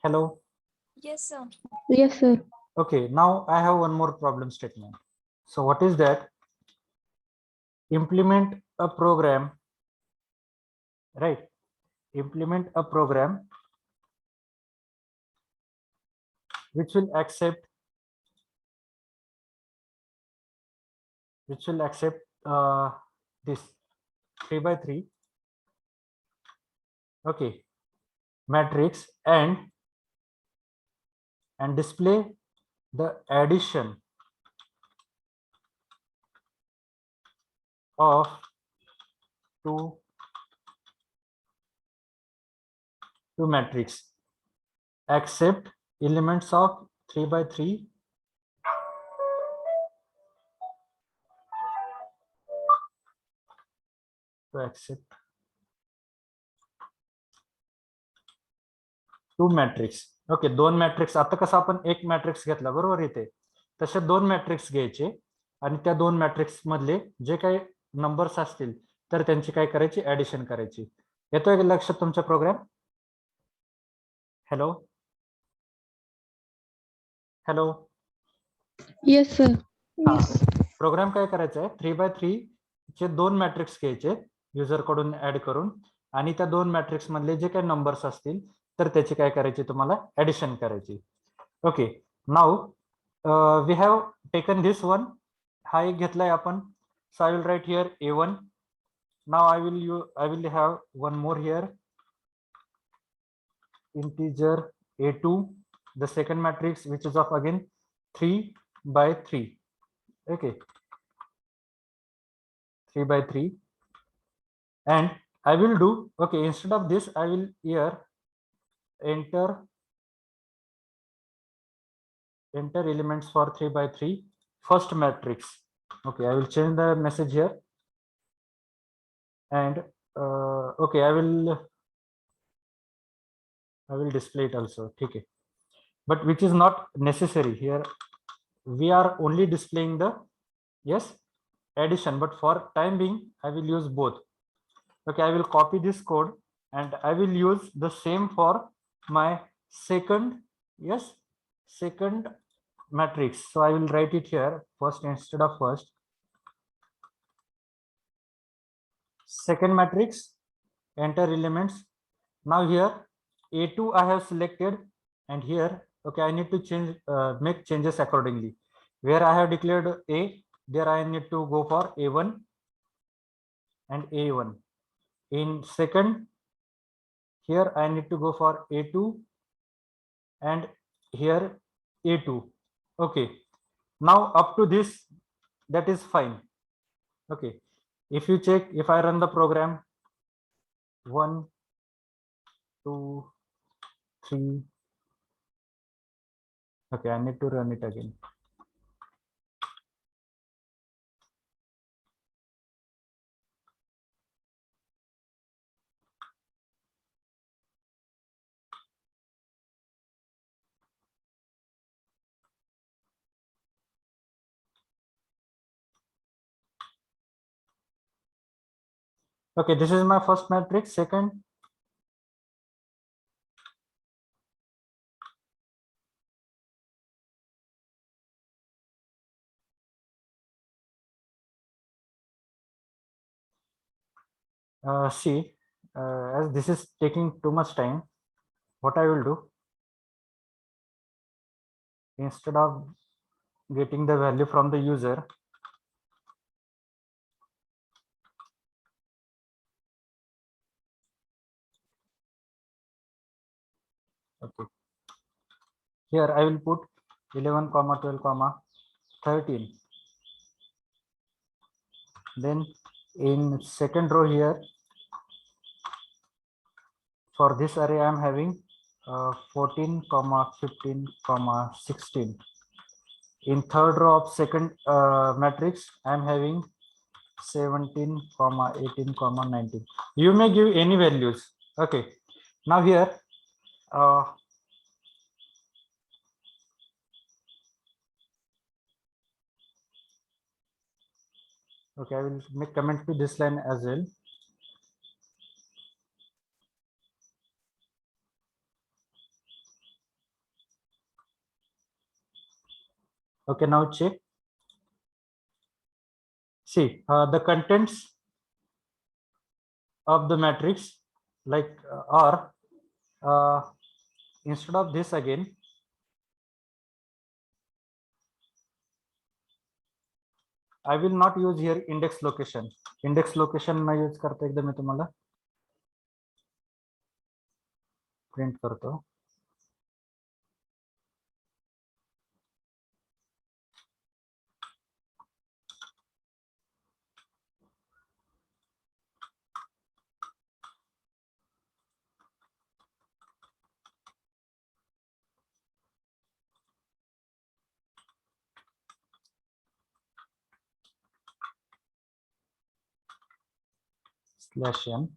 Hello. Yes, sir. Yes, sir. Okay, now I have one more problem statement. So what is that? Implement a program, right? Implement a program which will accept this 3 by 3, okay, matrix, and display the addition of two matrix accept elements of 3 by 3 to accept two matrix. Okay, दोन matrix. आता कसं आपण एक matrix घेतला बरोबर, इथे तसे दोन मॅट्रिक्स घ्यायचे आणि त्या दोन मॅट्रिक्स मधले जे काही नंबर्स असतील तर त्यांची काय करायची, ऍडिशन करायची. येतोय लक्षात तुमच्या program? Hello hello. Yes, sir. Program काय करायचा आहे, 3 by 3 चे दोन मॅट्रिक्स घ्यायचे युजर कडून ऍड करून आणि त्या दोन मॅट्रिक्स मधले जे काही नंबर्स असतील तर त्याची काय करायची, तुम्हाला ऍडिशन करायची. Okay, now we have taken this one. हा एक घेतलाय आपण. So I will write here A1. Now I will have one more here, integer A2, the second matrix which is of again 3 by 3. Okay, 3 by 3, and I will do, okay, instead of this I will here enter elements for 3 by 3 first matrix. Okay, I will change the message here, and okay, I will display it also. Okay, but which is not necessary here. We are only displaying the, yes, addition, but for time being I will use both. Okay, I will copy this code and I will use the same for my second, yes, second matrix. So I will write it here first instead of first. Second matrix, enter elements. Now here A2 I have selected, and here, okay, I need to change, make changes accordingly. Where I have declared A, there I need to go for A1 and A1. In second, here I need to go for A2 and here A2. Okay, now up to this, that is fine. Okay, if you check, if I run the program, 1 2 3, okay, I need to run it again. Okay, this is my first matrix. Second, see, as this is taking too much time, what I will do, instead of getting the value from the user, okay, here I will put 11 comma 12 comma 13. Then in second row here, for this array I am having 14 comma 15 comma 16. In third row of second matrix I am having 17 comma 18 comma 19. You may give any values. Okay, now here okay, I will make comment to this line as well. Okay, now check. See, the contents of the matrix like are instead of this again, I will not use here index location. Index location ना use करता एकदा मी तुम्हाला print करतो. /n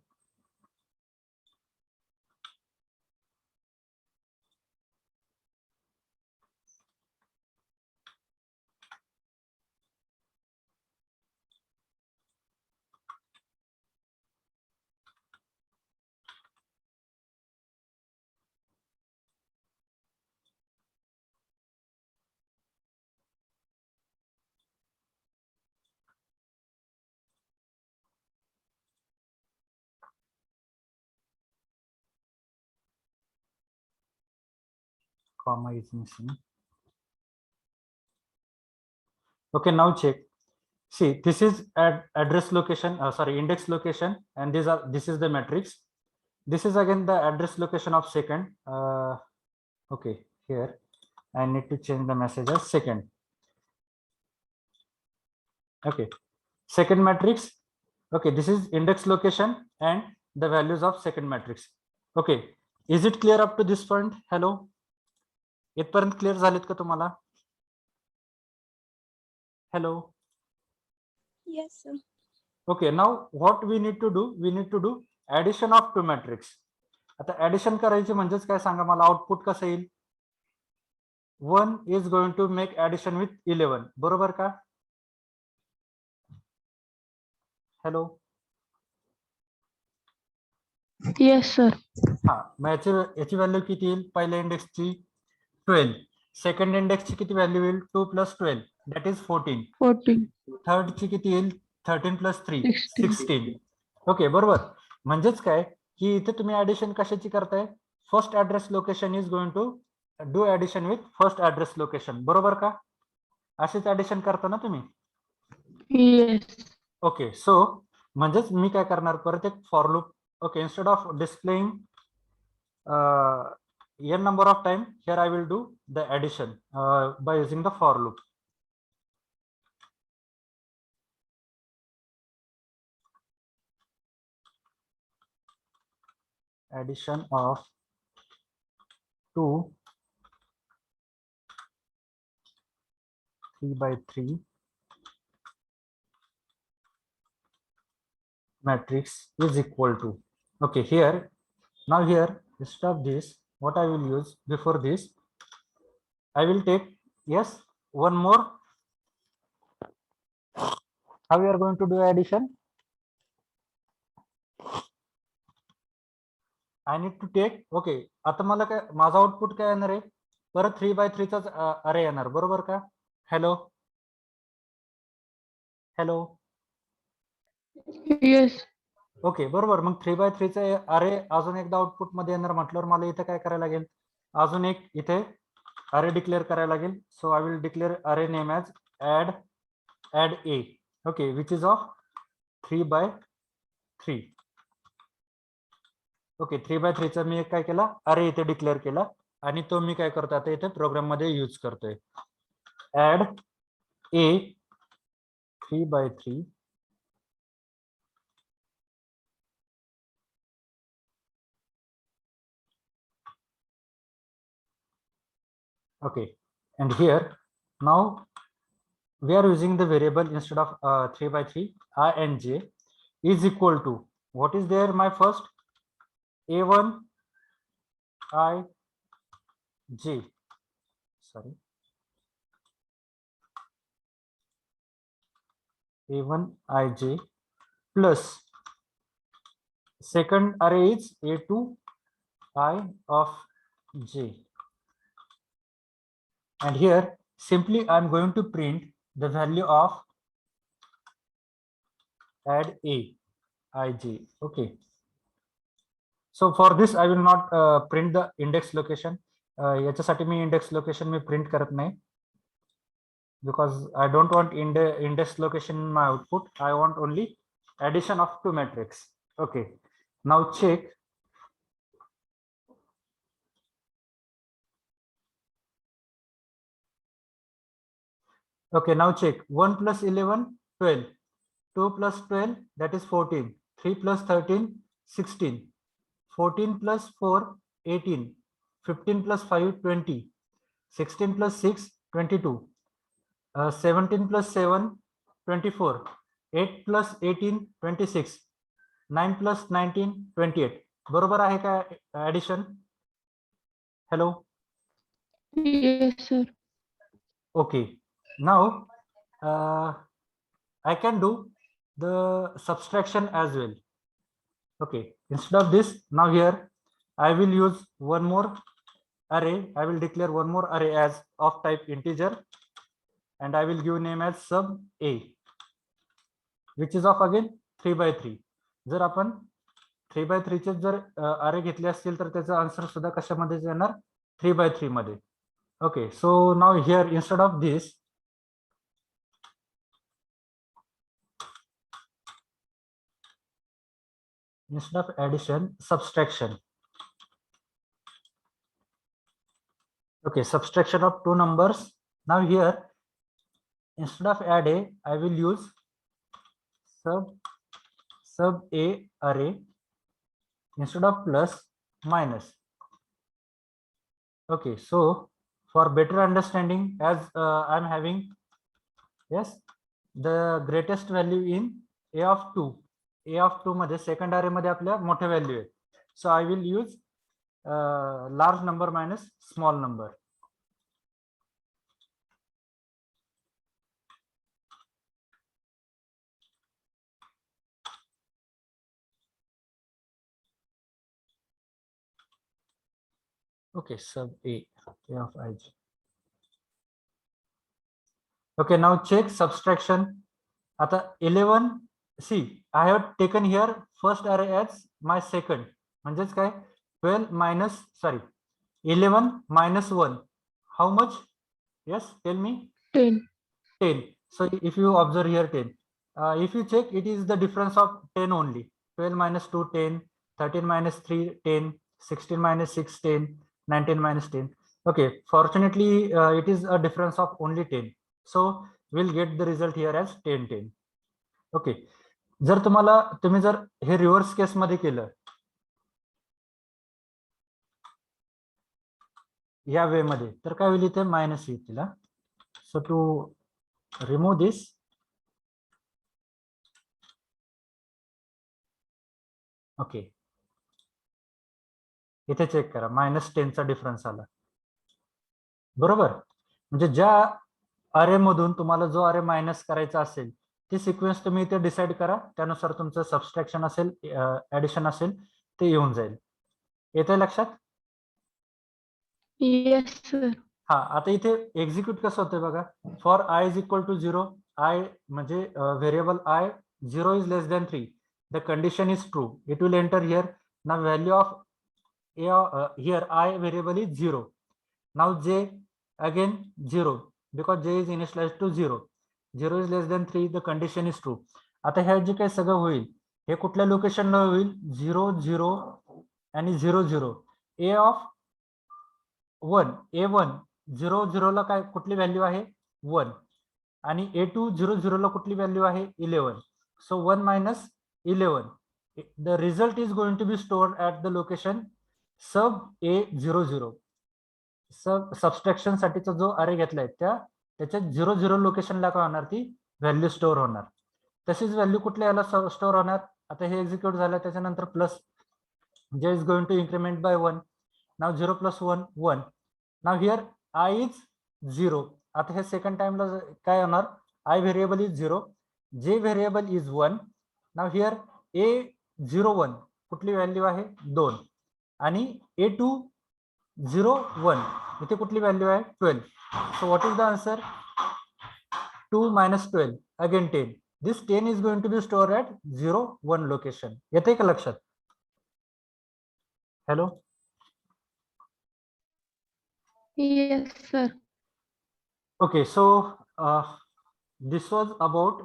comma is missing. Okay, now check. See, this is address location, sorry, index location, and this is the matrix. This is again the address location of second. Okay, here I need to change the message as second. Okay, second matrix. Okay, this is index location and the values of second matrix. Okay, is it clear up to this point? Hello, इथपर्यंत clear झालेत का तुम्हाला? Hello. Yes, sir. Okay, now what we need to do? We need to do addition of two matrix. आता addition करायची म्हणजेच काय सांगा मला, output कसं येईल? 1 is going to make addition with 11, बरोबर का? हॅलो. Yes, sir. हा, मग याची व्हॅल्यू किती येईल? पहिल्या इंडेक्सची 12, सेकंड इंडेक्सची किती व्हॅल्यू येईल? 2 + 12 दॅट इज 14. 14. थर्ड ची किती येईल? 13 + 3 16. 16. ओके, बरोबर. म्हणजेच काय की इथे तुम्ही ऍडिशन कशाची करताय? First address location is going to do addition with first address location, बरोबर का? असेच ऍडिशन करता ना तुम्ही? Yes. ओके, सो म्हणजेच मी काय करणार, परत एक for loop. Okay, instead of displaying n number of time, here I will do the addition by using the for loop. Addition of 2 3x3 matrix is equal to. Okay, here now here instead of this, what I will use before this, I will take, yes, one more. How we are going to do addition? I need to take, okay, आता मला काय, माझा output काय येणार आहे? परत 3x3 चाच अरे येणार, बरोबर का? Hello hello. Yes. ओके, बरोबर. मग 3x3 चा अरे अजून एकदा आउटपुट मध्ये येणार म्हटल्यावर मला इथे काय करायला लागेल? अजून एक इथे अरे डिक्लेअर करायला लागेल. So I will declare array name as add a. Okay, which is of 3x3. Okay, 3x3 चा मी एक काय केला, अरे इथे डिक्लेअर केला आणि तो मी काय करतो आता इथे प्रोग्राम मध्ये यूज करतोय. Add a 3x3 okay, and here now we are using the variable instead of 3x3, I and j is equal to, what is there, my first a1 I j, sorry, a1 ij plus second array is a2 I of j, and here simply I'm going to print the value of add a ij. Okay, so for this I will not print the index location. याच्यासाठी मी index location मी print करत नाही, because I don't want index location in my output. I want only addition of two matrix. Okay, now check. Okay, now check. 1 plus 11, 12. 2 plus 12, that is 14. 3 plus 13, 16. 14 plus 4, 18. 15 plus 5, 20. 16 plus 6, 22. 17 plus 7, 24. 8 plus 18, 26. 9 plus 19, 28. बरोबर आहे का addition? Hello? Yes, sir. Okay. Now I can do the subtraction as well. Okay, instead of this, now here I will use one more array. I will declare one more array as of type integer, and I will give name as sub a, which is of again 3 by 3. जर आपण 3 by 3 चे जर array घेतले असतील तर त्याचा answer सुद्धा कशामध्ये येणार, 3 by 3 मध्ये. Okay, so now here instead of this, instead of addition, subtraction. Okay, subtraction of two numbers. Now here instead of add a, I will use sub a array instead of plus minus. Okay, so for better understanding, as I'm having, yes, the greatest value in a of 2 मध्ये second array मध्ये आपल्या मोठे value आहे. So I will use large number minus small number. Okay, sub a of ij. Okay, now check subtraction. आता 11, see, I have taken here first array as my second. म्हणजेच काय, 12 minus, sorry, 11 minus 1. How much? Yes, tell me. 10. 10. So if you observe here 10, if you check, it is the difference of 10 only. 12 minus 2, 10. 13 minus 3, 10. 16 minus 6, 10. 19 minus 10. Okay, fortunately it is a difference of only 10. So we'll get the result here as 10, 10. Okay, जर तुम्ही जर हे reverse case मध्ये केलं, या वे मध्ये, तर काय होईल, इथे मायनस येईल. सो टू रिमूव्ह दिस, ओके, इथे चेक करा, -10 चा डिफरन्स आला. बरोबर, म्हणजे ज्या अरे मधून तुम्हाला जो अरे मायनस करायचा असेल ती सिक्वेन्स तुम्ही इथे डिसाइड करा, त्यानुसार तुमचं सबस्ट्रॅक्शन असेल, ऍडिशन असेल, ते येऊन जाईल. येते लक्षात? Yes, sir. हा, आता इथे एक्झिक्यूट कसं होतंय बघा. For i is equal to 0, i म्हणजे variable i 0 is less than 3, the condition is true, it will enter here. Now value of here I variable is 0. Now j again 0, because j is initialized to 0. 0 is less than 3, the condition is true. आता हे जे काही सगळं होईल हे कुठल्या लोकेशनला होईल, 0 0 आणि 0 0. a of 1, a1 0 0 ला काय कुठली व्हॅल्यू आहे 1, आणि a2 0 0 ला कुठली व्हॅल्यू आहे 11. सो 1 minus 11, the result is going to be stored at the location sub a00. Subtraction साठीचा जो अरे घेतलाय त्याच्या 0 0 लोकेशनला काय होणार, ती व्हॅल्यू स्टोअर होणार. तशीच व्हॅल्यू कुठल्या याला स्टोअर होणार. आता हे एक्झिक्यूट झालं, त्याच्यानंतर plus j is going to increment by 1. Now 0 plus 1 1. Now here i is 0. आता हे सेकंड टाइमला काय होणार, i variable is 0, j variable is 1. Now here a01 कुठली व्हॅल्यू आहे 2, आणि a2 0 1 इथे कुठली व्हॅल्यू आहे 12. So what is the answer? 2 minus 12 again 10. This 10 is going to be stored at 0 1 location. येते का लक्षात? Hello. Yes, sir. Okay, so this was about